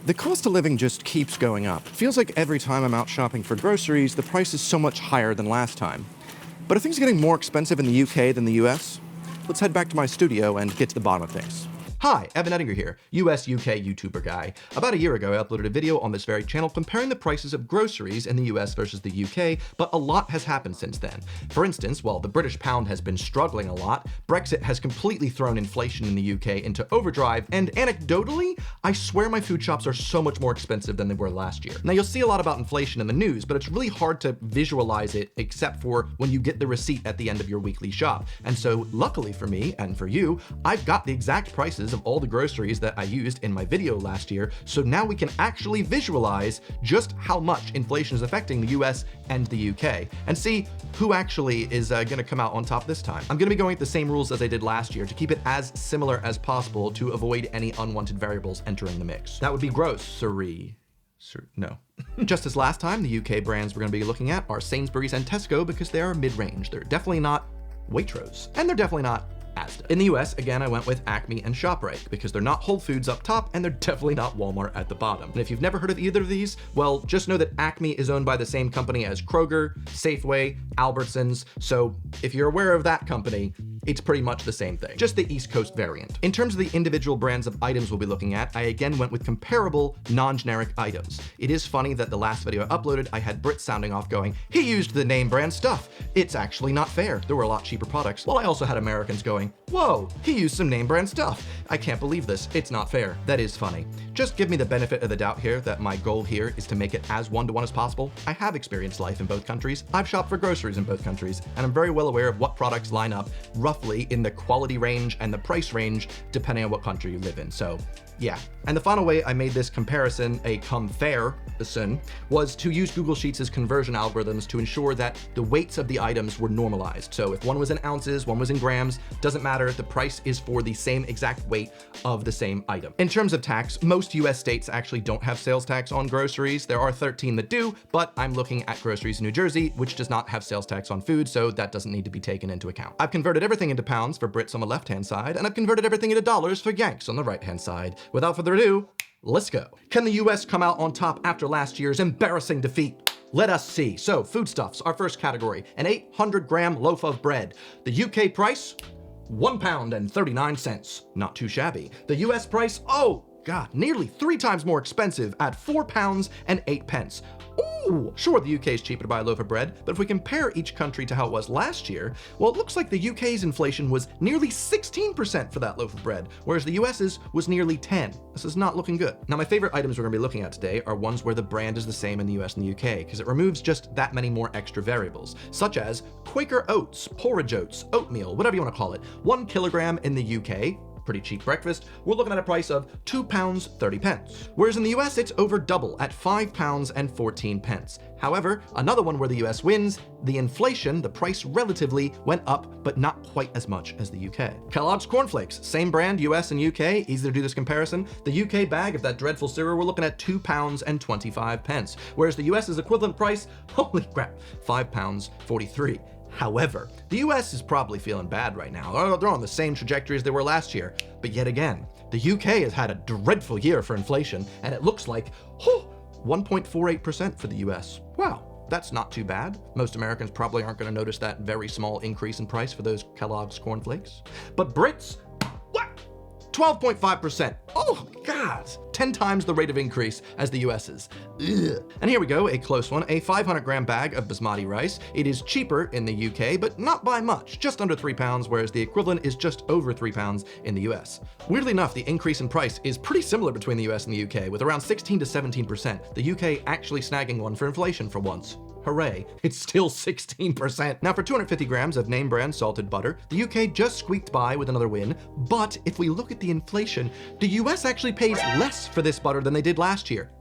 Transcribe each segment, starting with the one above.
The cost of living just keeps going up. It feels like every time I'm out shopping for groceries, the price is so much higher than last time. But are things getting more expensive in the UK than the US? Let's head back to my studio and get to the bottom of things. Hi, Evan Edinger here, US-UK YouTuber guy. About a year ago, I uploaded a video on this very channel comparing the prices of groceries in the US versus the UK, but a lot has happened since then. For instance, while the British pound has been struggling a lot, Brexit has completely thrown inflation in the UK into overdrive, and anecdotally, I swear my food shops are so much more expensive than they were last year. Now, you'll see a lot about inflation in the news, but it's really hard to visualize it except for when you get the receipt at the end of your weekly shop. And so, luckily for me, and for you, I've got the exact prices of all the groceries that I used in my video last year, so now we can actually visualize just how much inflation is affecting the US and the UK, and see who actually is gonna come out on top this time. I'm gonna be going with the same rules as I did last year to keep it as similar as possible to avoid any unwanted variables entering the mix. That would be grocery. No. Just as last time, the UK brands we're gonna be looking at are Sainsbury's and Tesco because they are mid-range. They're definitely not Waitrose, and they're definitely not Asda. In the US, again, I went with Acme and ShopRite because they're not Whole Foods up top and they're definitely not Walmart at the bottom. And if you've never heard of either of these, well, just know that Acme is owned by the same company as Kroger, Safeway, Albertsons, so if you're aware of that company, it's pretty much the same thing, just the East Coast variant. In terms of the individual brands of items we'll be looking at, I again went with comparable, non-generic items. It is funny that the last video I uploaded, I had Brits sounding off going, he used the name brand stuff. It's actually not fair. There were a lot cheaper products. While I also had Americans going, whoa, he used some name brand stuff. I can't believe this. It's not fair. That is funny. Just give me the benefit of the doubt here that my goal here is to make it as one-to-one as possible. I have experienced life in both countries. I've shopped for groceries in both countries, and I'm very well aware of what products line up roughly in the quality range and the price range depending on what country you live in. So yeah. And the final way I made this comparison a comparison was to use Google Sheets' conversion algorithms to ensure that the weights of the items were normalized. So if one was in ounces, one was in grams, doesn't matter, the price is for the same exact weight of the same item. In terms of tax, most US states actually don't have sales tax on groceries. There are 13 that do, but I'm looking at groceries in New Jersey, which does not have sales tax on food, so that doesn't need to be taken into account. I've converted everything into pounds for Brits on the left-hand side, and I've converted everything into dollars for Yanks on the right-hand side. Without further ado, let's go. Can the US come out on top after last year's embarrassing defeat? Let us see. So, foodstuffs, our first category, an 800-gram loaf of bread. The UK price, £1.39. Not too shabby. The US price, oh God, nearly 3 times more expensive at £4.08. Ooh, sure, the UK is cheaper to buy a loaf of bread, but if we compare each country to how it was last year, well, it looks like the UK's inflation was nearly 16% for that loaf of bread, whereas the US's was nearly 10. This is not looking good. Now, my favorite items we're gonna be looking at today are ones where the brand is the same in the US and the UK, because it removes just that many more extra variables, such as Quaker oats, porridge oats, oatmeal, whatever you wanna call it. 1 kilogram in the UK, pretty cheap breakfast, we're looking at a price of £2.30. Whereas in the US, it's over double at £5.14. However, another one where the US wins, the inflation, the price relatively went up, but not quite as much as the UK. Kellogg's cornflakes, same brand, US and UK, easy to do this comparison. The UK bag of that dreadful cereal, we're looking at £2.25, whereas the US's equivalent price, holy crap, £5.43. However, the US is probably feeling bad right now. They're on the same trajectory as they were last year. But yet again, the UK has had a dreadful year for inflation, and it looks like 1.48% for the US. Wow, that's not too bad. Most Americans probably aren't going to notice that very small increase in price for those Kellogg's cornflakes. But Brits, what? 12.5%. Oh, God. 10 times the rate of increase as the US's. Ugh. And here we go, a close one, a 500-gram bag of basmati rice. It is cheaper in the UK, but not by much, just under £3, whereas the equivalent is just over £3 in the US. Weirdly enough, the increase in price is pretty similar between the US and the UK, with around 16 to 17%, the UK actually snagging one for inflation for once. Hooray, it's still 16%. Now for 250 grams of name brand salted butter, the UK just squeaked by with another win, but if we look at the inflation, the US actually pays less for this butter than they did last year.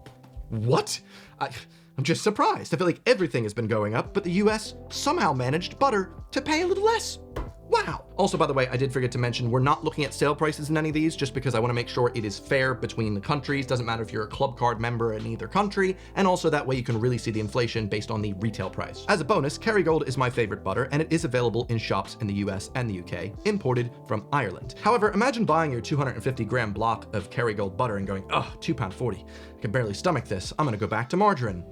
What? I'm just surprised. I feel like everything has been going up, but the US somehow managed butter to pay a little less. Wow. Also, by the way, I did forget to mention, we're not looking at sale prices in any of these just because I want to make sure it is fair between the countries. Doesn't matter if you're a club card member in either country. And also that way you can really see the inflation based on the retail price. As a bonus, Kerrygold is my favorite butter, and it is available in shops in the US and the UK, imported from Ireland. However, imagine buying your 250-gram block of Kerrygold butter and going, oh, £2.40. I can barely stomach this. I'm gonna go back to margarine.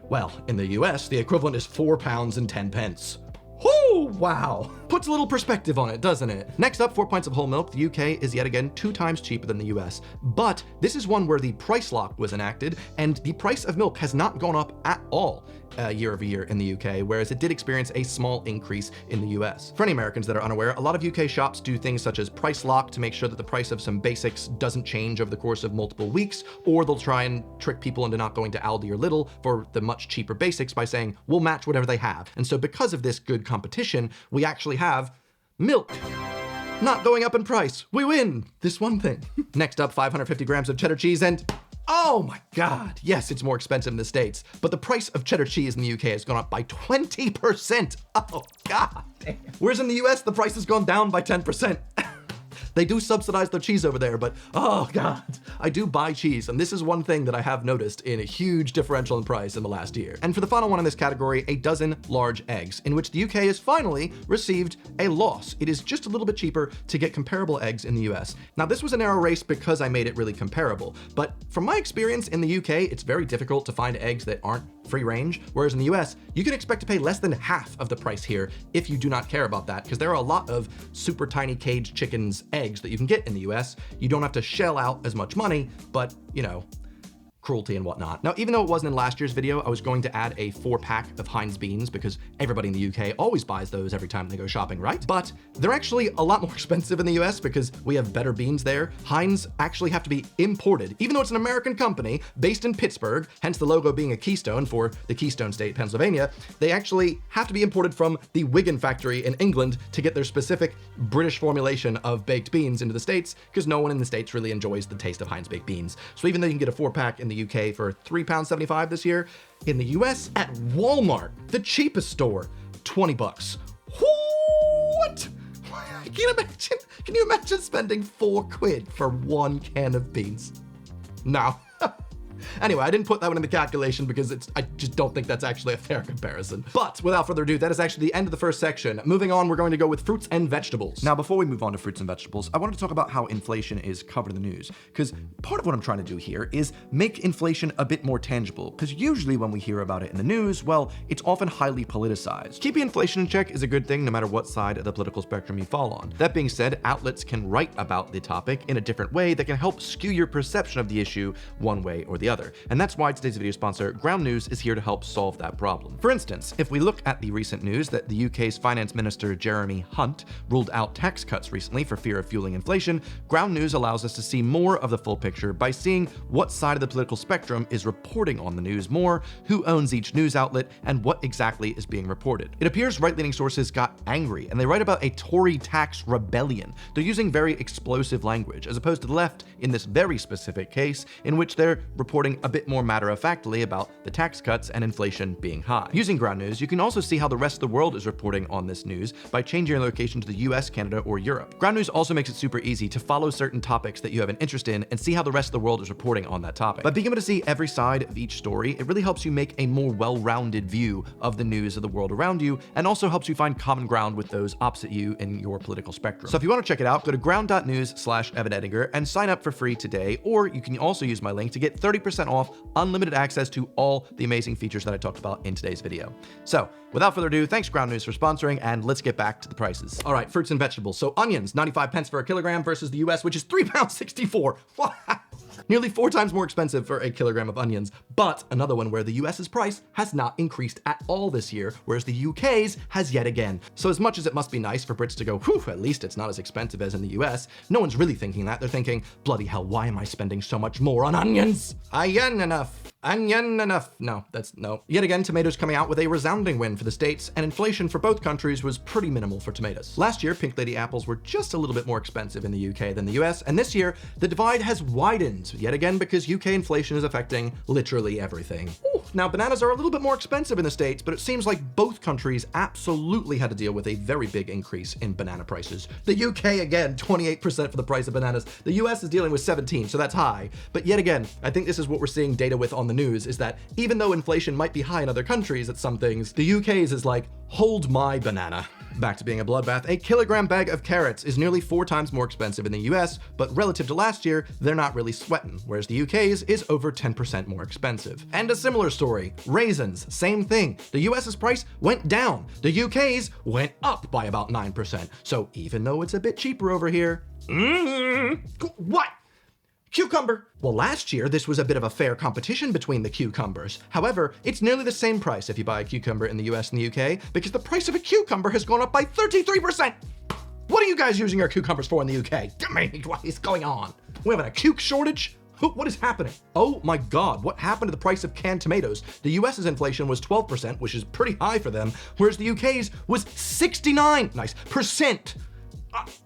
Well, in the US, the equivalent is £4.10. Whoo, wow. Puts a little perspective on it, doesn't it? Next up, 4 pints of whole milk. The UK is yet again 2 times cheaper than the US. But this is one where the price lock was enacted, and the price of milk has not gone up at all year over year in the UK, whereas it did experience a small increase in the US. For any Americans that are unaware, a lot of UK shops do things such as price lock to make sure that the price of some basics doesn't change over the course of multiple weeks, or they'll try and trick people into not going to Aldi or Lidl for the much cheaper basics by saying, we'll match whatever they have. And so because of this good competition, we actually have milk not going up in price. We win this one thing. Next up, 550 grams of cheddar cheese, and oh my God, yes, it's more expensive in the States, but the price of cheddar cheese in the UK has gone up by 20%. Oh God damn. Whereas in the US, the price has gone down by 10%. They do subsidize their cheese over there, but oh God, I do buy cheese, and this is one thing that I have noticed in a huge differential in price in the last year. And for the final one in this category, a dozen large eggs, in which the UK has finally received a loss. It is just a little bit cheaper to get comparable eggs in the US. Now, this was a narrow race because I made it really comparable, but from my experience in the UK, it's very difficult to find eggs that aren't free range, whereas in the US, you can expect to pay less than half of the price here if you do not care about that, because there are a lot of super tiny caged chickens eggs that you can get in the US. You don't have to shell out as much money, but you know, cruelty and whatnot. Now, even though it wasn't in last year's video, I was going to add a 4-pack of Heinz beans because everybody in the UK always buys those every time they go shopping, right? But they're actually a lot more expensive in the US because we have better beans there. Heinz actually have to be imported, even though it's an American company based in Pittsburgh, hence the logo being a keystone for the Keystone State, Pennsylvania. They actually have to be imported from the Wigan factory in England to get their specific British formulation of baked beans into the States, because no one in the States really enjoys the taste of Heinz baked beans. So even though you can get a 4-pack in the UK for £3.75 this year, in the US at Walmart, the cheapest store, $20. What? Can you imagine spending £4 for 1 can of beans? No. Anyway, I didn't put that one in the calculation because I just don't think that's actually a fair comparison. But without further ado, that is actually the end of the first section. Moving on, we're going to go with fruits and vegetables. Now, before we move on to fruits and vegetables, I want to talk about how inflation is covered in the news, because part of what I'm trying to do here is make inflation a bit more tangible, because usually when we hear about it in the news, well, it's often highly politicized. Keeping inflation in check is a good thing no matter what side of the political spectrum you fall on. That being said, outlets can write about the topic in a different way that can help skew your perception of the issue one way or the other. And that's why today's video sponsor, Ground News, is here to help solve that problem. For instance, if we look at the recent news that the UK's Finance Minister Jeremy Hunt ruled out tax cuts recently for fear of fueling inflation, Ground News allows us to see more of the full picture by seeing what side of the political spectrum is reporting on the news more, who owns each news outlet, and what exactly is being reported. It appears right-leaning sources got angry, and they write about a Tory tax rebellion. They're using very explosive language, as opposed to the left in this very specific case, in which they're reporting a bit more matter-of-factly about the tax cuts and inflation being high. Using Ground News, you can also see how the rest of the world is reporting on this news by changing your location to the US, Canada, or Europe. Ground News also makes it super easy to follow certain topics that you have an interest in and see how the rest of the world is reporting on that topic. By being able to see every side of each story, it really helps you make a more well-rounded view of the news of the world around you, and also helps you find common ground with those opposite you in your political spectrum. So if you want to check it out, go to ground.news/Evan Edinger and sign up for free today, or you can also use my link to get 30% off unlimited access to all the amazing features that I talked about in today's video. So without further ado, thanks Ground News for sponsoring, and let's get back to the prices. All right, fruits and vegetables. So onions, 95 pence for a kilogram versus the US, which is £3.64. Nearly 4 times more expensive for a kilogram of onions, but another one where the US's price has not increased at all this year, whereas the UK's has yet again. So as much as it must be nice for Brits to go, whew, at least it's not as expensive as in the US, no one's really thinking that. They're thinking, bloody hell, why am I spending so much more on onions? Onion enough. Onion enough. No, that's no. Yet again, tomatoes coming out with a resounding win for the States, and inflation for both countries was pretty minimal for tomatoes. Last year, Pink Lady apples were just a little bit more expensive in the UK than the US, and this year, the divide has widened, yet again because UK inflation is affecting literally everything. Ooh. both. Now, bananas are a little bit more expensive in the States, but it seems like both countries absolutely had to deal with a very big increase in banana prices. The UK, again, 28% for the price of bananas. The US is dealing with 17, so that's high. But yet again, I think this is what we're seeing data with on the news, is that even though inflation might be high in other countries at some things, the UK's is like, hold my banana. Back to being a bloodbath, a kilogram bag of carrots is nearly 4 times more expensive in the US, but relative to last year, they're not really sweating, whereas the UK's is over 10% more expensive. And a similar story, raisins, same thing. The US's price went down, the UK's went up by about 9%. So even though it's a bit cheaper over here, what? Cucumber. Well, last year, this was a bit of a fair competition between the cucumbers. However, it's nearly the same price if you buy a cucumber in the US and the UK, because the price of a cucumber has gone up by 33%. What are you guys using your cucumbers for in the UK? What is going on? We having a cuke shortage? What is happening? Oh my God, what happened to the price of canned tomatoes? The US's inflation was 12%, which is pretty high for them, whereas the UK's was 69%.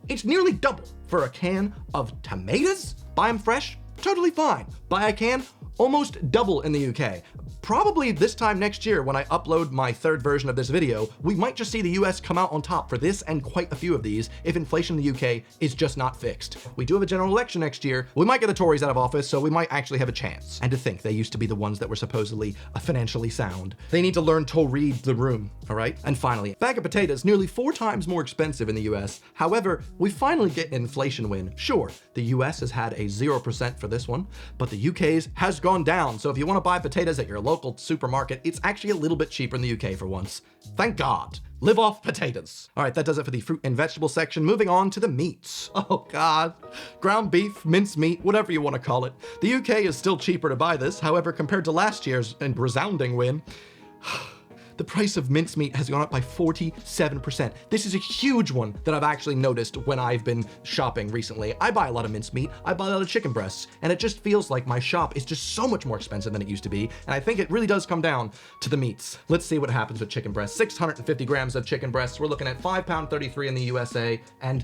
It's nearly double for a can of tomatoes. Buy them fresh, totally fine. Buy a can, almost double in the UK. Probably this time next year when I upload my third version of this video, we might just see the US come out on top for this and quite a few of these if inflation in the UK is just not fixed. We do have a general election next year. We might get the Tories out of office, so we might actually have a chance. And to think they used to be the ones that were supposedly financially sound. They need to learn to read the room, all right? And finally, a bag of potatoes nearly 4 times more expensive in the US. However, we finally get an inflation win. Sure, the US has had a 0% for this one, but the UK's has gone down. So if you want to buy potatoes at your local supermarket, it's actually a little bit cheaper in the UK for once. Thank God. Live off potatoes. All right, that does it for the fruit and vegetable section. Moving on to the meats. Oh God. Ground beef, minced meat, whatever you want to call it. The UK is still cheaper to buy this. However, compared to last year's resounding win, the price of mincemeat has gone up by 47%. This is a huge one that I've actually noticed when I've been shopping recently. I buy a lot of mincemeat, I buy a lot of chicken breasts, and it just feels like my shop is just so much more expensive than it used to be, and I think it really does come down to the meats. Let's see what happens with chicken breasts. 650 grams of chicken breasts, we're looking at £5.33 in the USA, and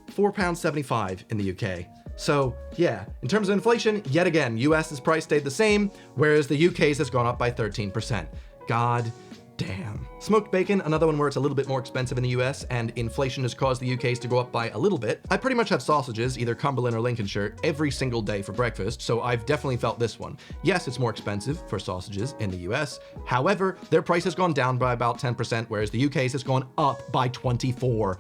£4.75 in the UK. So yeah, in terms of inflation, yet again, US's price stayed the same, whereas the UK's has gone up by 13%. God damn. Smoked bacon, another one where it's a little bit more expensive in the US and inflation has caused the UK's to go up by a little bit. I pretty much have sausages, either Cumberland or Lincolnshire, every single day for breakfast, so I've definitely felt this one. Yes, it's more expensive for sausages in the US. However, their price has gone down by about 10%, whereas the UK's has gone up by 24%.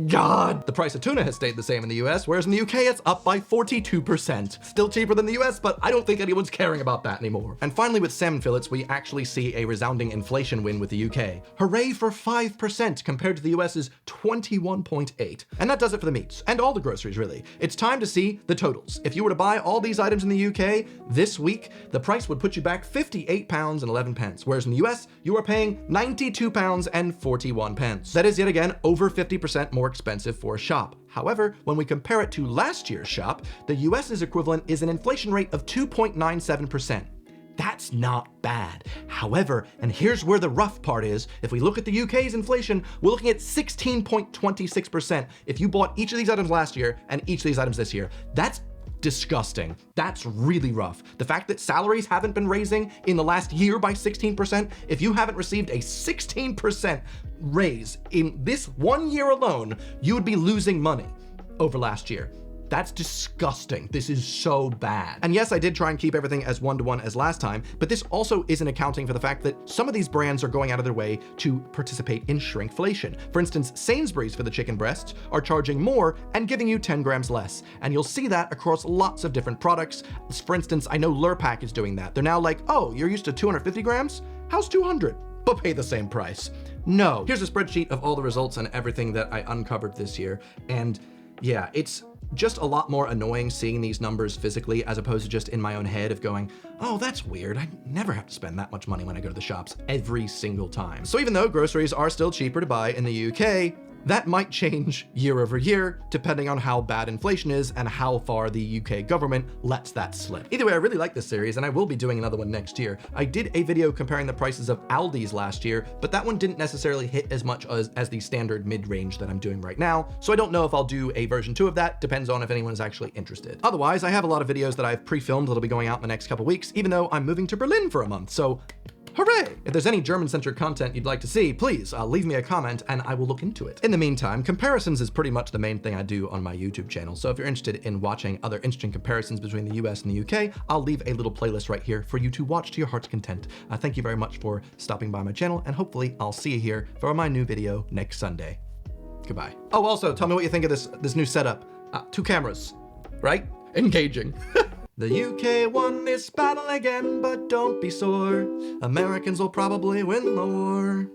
God! The price of tuna has stayed the same in the US, whereas in the UK it's up by 42%. Still cheaper than the US, but I don't think anyone's caring about that anymore. And finally with salmon fillets, we actually see a resounding inflation win with the UK. Hooray for 5% compared to the US's 21.8. And that does it for the meats, and all the groceries really. It's time to see the totals. If you were to buy all these items in the UK this week, the price would put you back £58.11, whereas in the US, you are paying £92.41. That is yet again over 50% more expensive for a shop. However, when we compare it to last year's shop, the US's equivalent is an inflation rate of 2.97%. That's not bad. However, and here's where the rough part is, if we look at the UK's inflation, we're looking at 16.26% if you bought each of these items last year and each of these items this year. That's disgusting. That's really rough. The fact that salaries haven't been raising in the last year by 16%, if you haven't received a 16% raise in this 1 year alone, you would be losing money over last year. That's disgusting. This is so bad. And yes, I did try and keep everything as one-to-one as last time, but this also isn't accounting for the fact that some of these brands are going out of their way to participate in shrinkflation. For instance, Sainsbury's for the chicken breasts are charging more and giving you 10 grams less. And you'll see that across lots of different products. For instance, I know Lurpak is doing that. They're now like, oh, you're used to 250 grams? How's 200? But pay the same price. No. Here's a spreadsheet of all the results and everything that I uncovered this year. And yeah, it's just a lot more annoying seeing these numbers physically as opposed to just in my own head of going, oh, that's weird. I never have to spend that much money when I go to the shops every single time. So even though groceries are still cheaper to buy in the UK, That might change year over year, depending on how bad inflation is and how far the UK government lets that slip. Either way, I really like this series, and I will be doing another one next year. I did a video comparing the prices of Aldi's last year, but that one didn't necessarily hit as much as the standard mid-range that I'm doing right now, so I don't know if I'll do a version 2 of that. Depends on if anyone is actually interested. Otherwise, I have a lot of videos that I've pre-filmed that'll be going out in the next couple weeks, even though I'm moving to Berlin for a month, so hooray! If there's any German-centered content you'd like to see, please leave me a comment and I will look into it. In the meantime, comparisons is pretty much the main thing I do on my YouTube channel, so if you're interested in watching other interesting comparisons between the US and the UK, I'll leave a little playlist right here for you to watch to your heart's content. Thank you very much for stopping by my channel, and hopefully I'll see you here for my new video next Sunday. Goodbye. Oh, also, tell me what you think of this new setup. 2 cameras, right? Engaging. The UK won this battle again, but don't be sore. Americans will probably win the war.